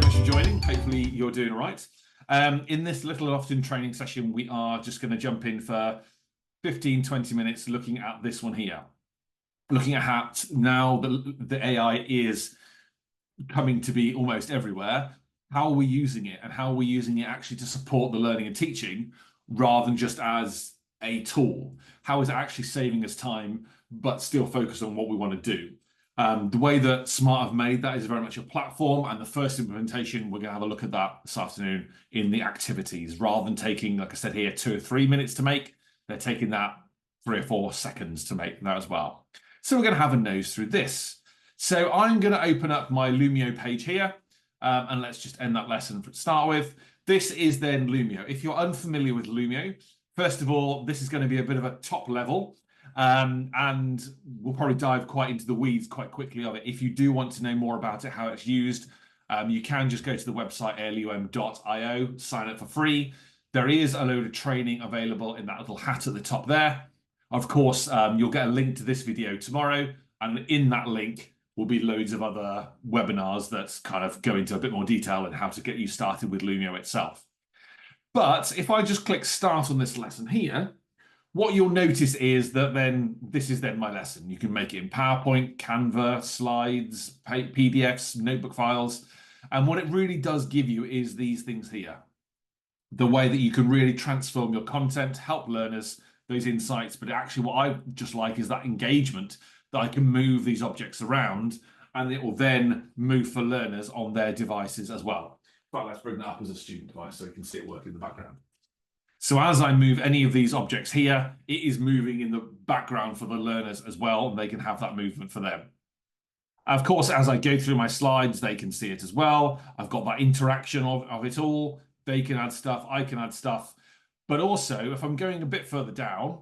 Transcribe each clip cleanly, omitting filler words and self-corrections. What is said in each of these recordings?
much for joining. Hopefully you're doing all right. In this little often training session, we are just going to jump in for 15, 20 minutes looking at this one here. Looking at how now the AI is coming to be almost everywhere. How are we using it, and how are we using it actually to support the learning and teaching rather than just as a tool? How is it actually saving us time but still focus on what we want to do? The way that Smart have made that is very much a platform, and the first implementation, we're going to have a look at that this afternoon in the activities. Rather than taking, like I said here, 2 or 3 minutes to make, they're taking that 3 or 4 seconds to make that as well. So we're going to have a nose through this. So I'm going to open up my Lumio page here, and let's just end that lesson to start with. This is then Lumio. If you're unfamiliar with Lumio, first of all, this is going to be a bit of a top level. And we'll probably dive quite into the weeds quite quickly of it. If you do want to know more about it, how it's used, you can just go to the website lum.io, sign up for free. There is a load of training available in that little hat at the top there. Of course, you'll get a link to this video tomorrow, and in that link will be loads of other webinars that kind of go into a bit more detail on how to get you started with Lumio itself. But if I just click start on this lesson here, what you'll notice is that then this is then my lesson. You can make it in PowerPoint, Canva, slides, PDFs, notebook files. And what it really does give you is these things here. The way that you can really transform your content, help learners, those insights. But actually what I just like is that engagement, that I can move these objects around and it will then move for learners on their devices as well. But let's bring that up as a student device so you can see it work in the background. So as I move any of these objects here, it is moving in the background for the learners as well, and they can have that movement for them. Of course, as I go through my slides, they can see it as well. I've got that interaction of it all. They can add stuff, I can add stuff. But also, if I'm going a bit further down,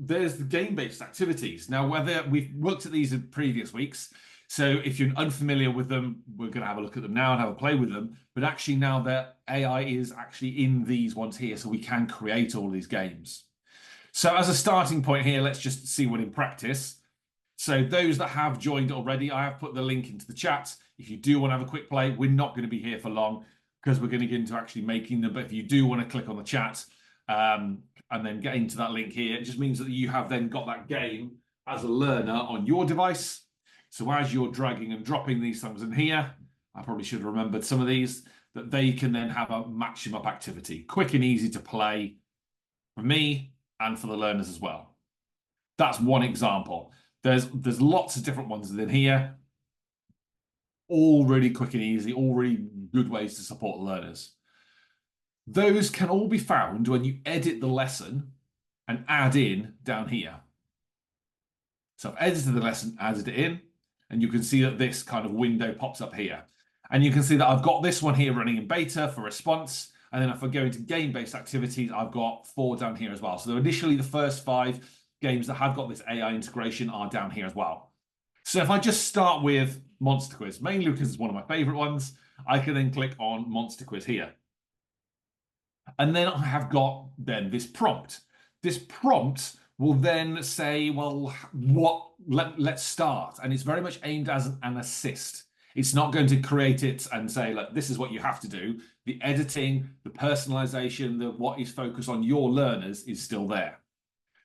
there's the game-based activities. Now, whether we've looked at these in previous weeks, so if you're unfamiliar with them, we're going to have a look at them now and have a play with them. But actually now that AI is actually in these ones here, so we can create all these games. So as a starting point here, let's just see one in practice. So those that have joined already, I have put the link into the chat. If you do want to have a quick play, we're not going to be here for long because we're going to get into actually making them. But if you do want to click on the chat and then get into that link here, it just means that you have then got that game as a learner on your device. So as you're dragging and dropping these things in here, I probably should have remembered some of these, that they can then have a match them up activity. Quick and easy to play for me and for the learners as well. That's one example. There's lots of different ones in here. All really quick and easy, all really good ways to support the learners. Those can all be found when you edit the lesson and add in down here. So I've edited the lesson, added it in. And you can see that this kind of window pops up here. And you can see that I've got this one here running in beta for response. And then if I go into game-based activities, I've got 4 down here as well. So initially the first 5 games that have got this AI integration are down here as well. So if I just start with Monster Quiz, mainly because it's one of my favorite ones, I can then click on Monster Quiz here. And then I have got then this prompt. This prompt will then say, well, let's start. And it's very much aimed as an assist. It's not going to create it and say, like, this is what you have to do. The editing, the personalization, what is focused on your learners is still there.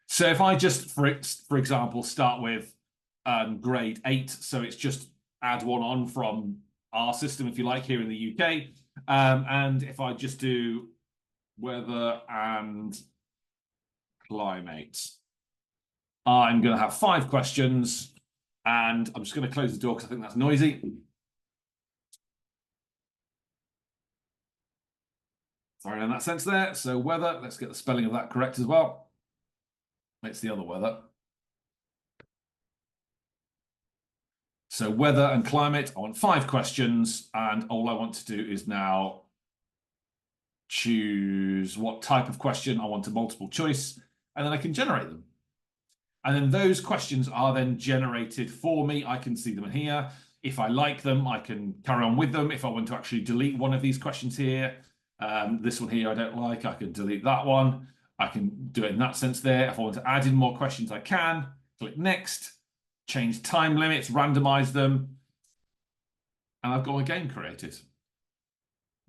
So if I just, for example, start with grade 8, so it's just add one on from our system, if you like, here in the UK. And if I just do weather and climate, I'm going to have 5 questions, and I'm just going to close the door because I think that's noisy. Sorry in that sense there. So weather, let's get the spelling of that correct as well. It's the other weather. So weather and climate, I want 5 questions, and all I want to do is now choose what type of question I want, a multiple choice, and then I can generate them. And then those questions are then generated for me. I can see them in here. If I like them, I can carry on with them. If I want to actually delete one of these questions here, this one here I don't like, I can delete that one. I can do it in that sense there. If I want to add in more questions, I can. Click next, change time limits, randomize them. and I've got my game created.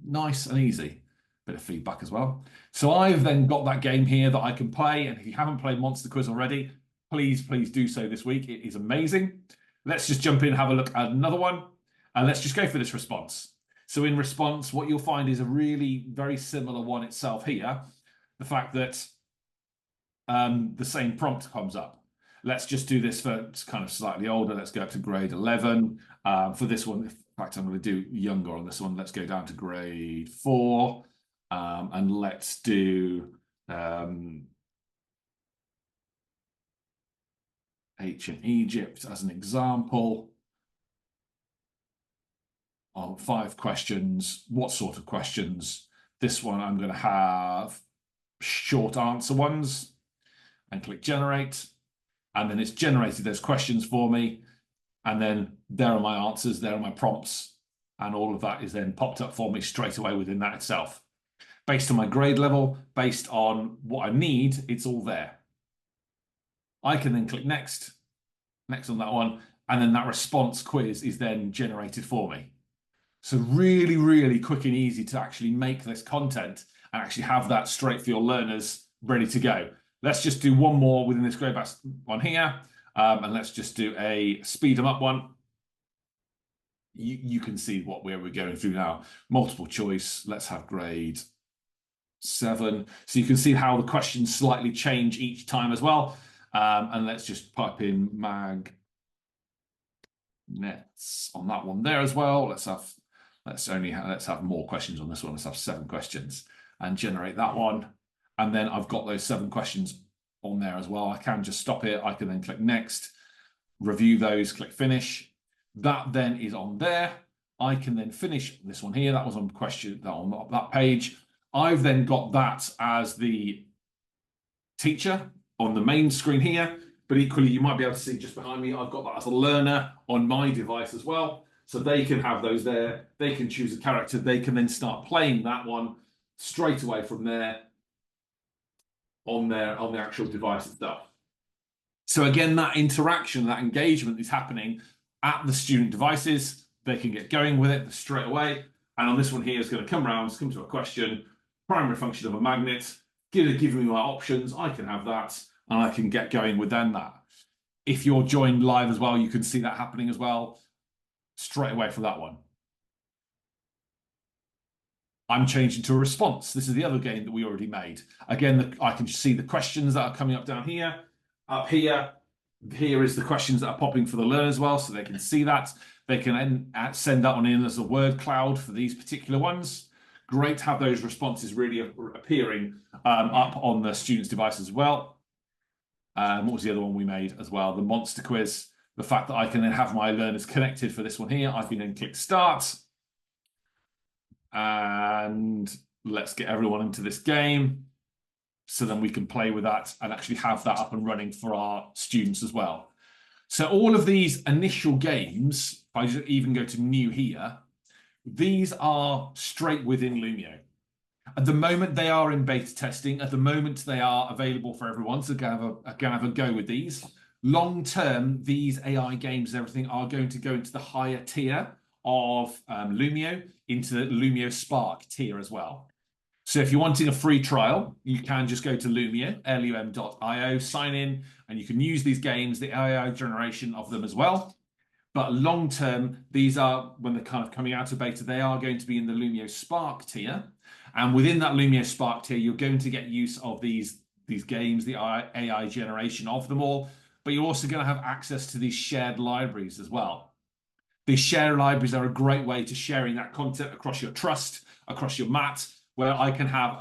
Nice and easy. Bit of feedback as well. So I've then got that game here that I can play. And if you haven't played Monster Quiz already, please do so this week. It is amazing. Let's just jump in and have a look at another one. And let's just go for this response. So in response, what you'll find is a really very similar one itself here. The fact that the same prompt comes up. Let's just do this for kind of slightly older. Let's go up to grade 11. For this one, in fact, I'm going to do younger on this one. Let's go down to grade 4. And let's do ancient Egypt as an example. On 5 questions. What sort of questions? This one I'm going to have short answer ones, and click generate. And then it's generated those questions for me. And then there are my answers, there are my prompts, and all of that is then popped up for me straight away within that itself. Based on my grade level, based on what I need, it's all there. I can then click next on that one, and then that response quiz is then generated for me. So really, really quick and easy to actually make this content and actually have that straight for your learners ready to go. Let's just do one more within this grade based one here. And let's just do a speed them up one. You can see what we're going through now. Multiple choice. Let's have grade 7. So you can see how the questions slightly change each time as well. And let's just pipe in magnets on that one there as well. Let's have more questions on this one. Let's have 7 questions and generate that one. And then I've got those 7 questions on there as well. I can just stop it. I can then click next, review those, click finish. That then is on there. I can then finish this one here. That was on question on that page. I've then got that as the teacher on the main screen here, but equally you might be able to see just behind me, I've got that as a learner on my device as well. So they can have those there. They can choose a character. They can then start playing that one straight away from there on the actual device itself. So again, that interaction, that engagement is happening at the student devices. They can get going with it straight away. And on this one here, it's going to come around, come to a question, primary function of a magnet, give me my options. I can have that, and I can get going within that. If you're joined live as well, you can see that happening as well straight away for that one. I'm changing to a response. This is the other game that we already made. Again, I can see the questions that are coming up down here. Up here, here is the questions that are popping for the learner as well, so they can see that. They can send that one in as a word cloud for these particular ones. Great to have those responses really appearing up on the student's device as well. What was the other one we made as well? The monster quiz. The fact that I can then have my learners connected for this one here. I can then click start. And let's get everyone into this game so then we can play with that and actually have that up and running for our students as well. So all of these initial games, if I just even go to new here, these are straight within Lumio. At the moment, they are in beta testing. At the moment, they are available for everyone. So going to have a go with these. Long term, these AI games and everything are going to go into the higher tier of Lumio, into the Lumio Spark tier as well. So if you're wanting a free trial, you can just go to Lumio, lum.io, sign in, and you can use these games, the AI generation of them as well. But long term, these are, when they're kind of coming out of beta, they are going to be in the Lumio Spark tier. And within that Lumio Spark tier, you're going to get use of these games, the AI generation of them all. But you're also going to have access to these shared libraries as well. These shared libraries are a great way to sharing that content across your trust, across your mat, where I can have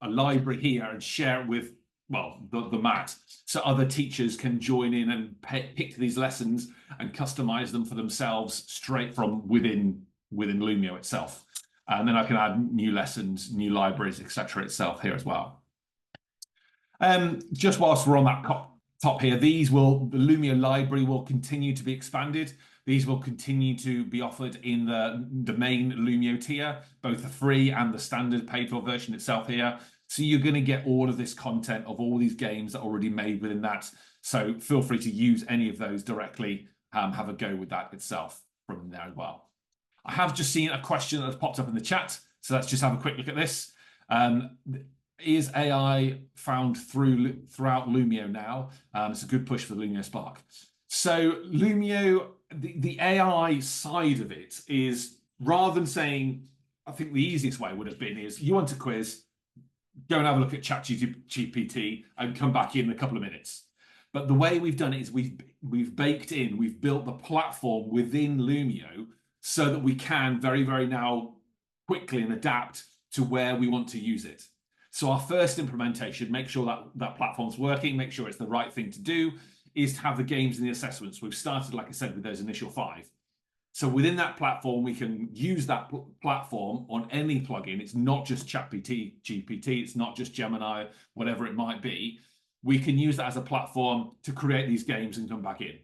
a library here and share it with, well, the mat. So other teachers can join in and pick these lessons and customize them for themselves straight from within Lumio itself. And then I can add new lessons, new libraries, etc. itself here as well. Just whilst we're on that top here, the Lumio library will continue to be expanded. These will continue to be offered in the main Lumio tier, both the free and the standard paid for version itself here. So you're going to get all of this content of all these games that are already made within that. So feel free to use any of those directly, have a go with that itself from there as well. I have just seen a question that has popped up in the chat, so let's just have a quick look at this. Is AI found throughout Lumio now? It's a good push for the Lumio Spark. So Lumio, the AI side of it is, rather than saying, I think the easiest way would have been is you want a quiz, go and have a look at ChatGPT and come back in a couple of minutes. But the way we've done it is we've built the platform within Lumio so that we can very, very now quickly and adapt to where we want to use it. So our first implementation, make sure that platform's working, make sure it's the right thing to do, is to have the games and the assessments. We've started, like I said, with those initial 5. So within that platform, we can use that platform on any plugin. It's not just GPT, it's not just Gemini, whatever it might be. We can use that as a platform to create these games and come back in.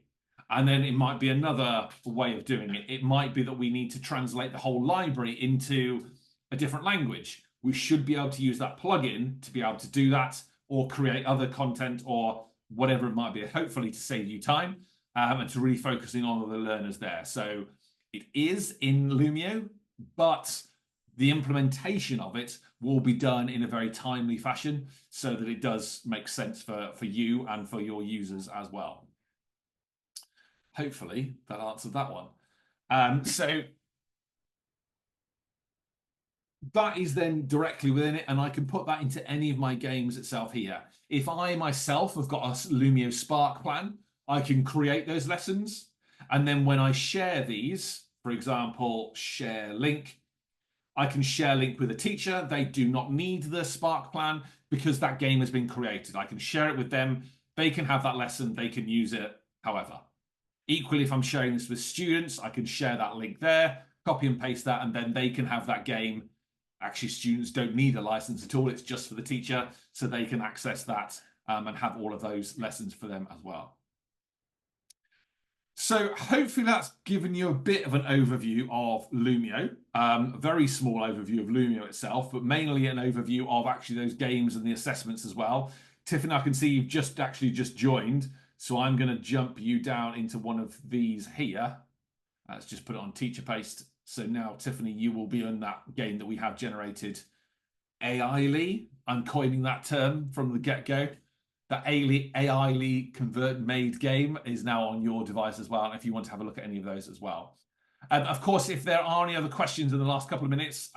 And then it might be another way of doing it. It might be that we need to translate the whole library into a different language. We should be able to use that plugin to be able to do that, or create other content or whatever it might be, hopefully to save you time and to really focusing on the learners there. So it is in Lumio, but the implementation of it will be done in a very timely fashion so that it does make sense for you and for your users as well. Hopefully that answered that one. So that is then directly within it, and I can put that into any of my games itself here. If I myself have got a Lumio Spark plan, I can create those lessons. And then when I share these, for example, share link, I can share link with a teacher. They do not need the Spark plan because that game has been created. I can share it with them. They can have that lesson. They can use it however. Equally, if I'm sharing this with students, I can share that link there, copy and paste that, and then they can have that game. Actually, students don't need a license at all. It's just for the teacher, so they can access that and have all of those lessons for them as well. So hopefully that's given you a bit of an overview of Lumio, a very small overview of Lumio itself, but mainly an overview of actually those games and the assessments as well. Tiffany, I can see you've just joined, so I'm going to jump you down into one of these here. Let's just put it on teacher paste. So now, Tiffany, you will be on that game that we have generated AI-ly. I'm coining that term from the get-go. That AI-ly made game is now on your device as well, if you want to have a look at any of those as well. Of course, if there are any other questions in the last couple of minutes,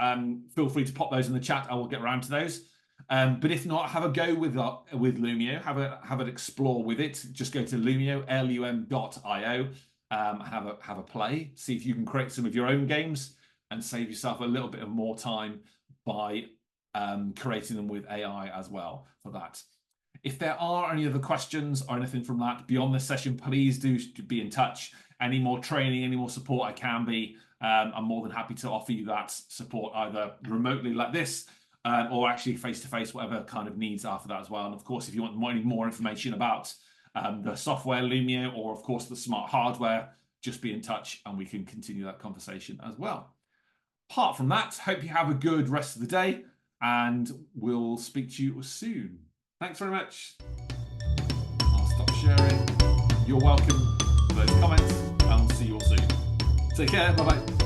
feel free to pop those in the chat. I will get around to those. But if not, have a go with Lumio. Have an explore with it. Just go to Lumio, lum.io. Have a play, see if you can create some of your own games and save yourself a little bit of more time by creating them with AI as well for that. If there are any other questions or anything from that beyond this session, please do be in touch. Any more training, any more support I can be, I'm more than happy to offer you that support either remotely like this or actually face-to-face, whatever kind of needs are for that as well. And of course, if you want any more information about the software Lumio, or of course the smart hardware, just be in touch and we can continue that conversation as well. Apart from that, hope you have a good rest of the day and we'll speak to you soon. Thanks very much. I'll stop sharing. You're welcome for those comments and we'll see you all soon. Take care. Bye-bye.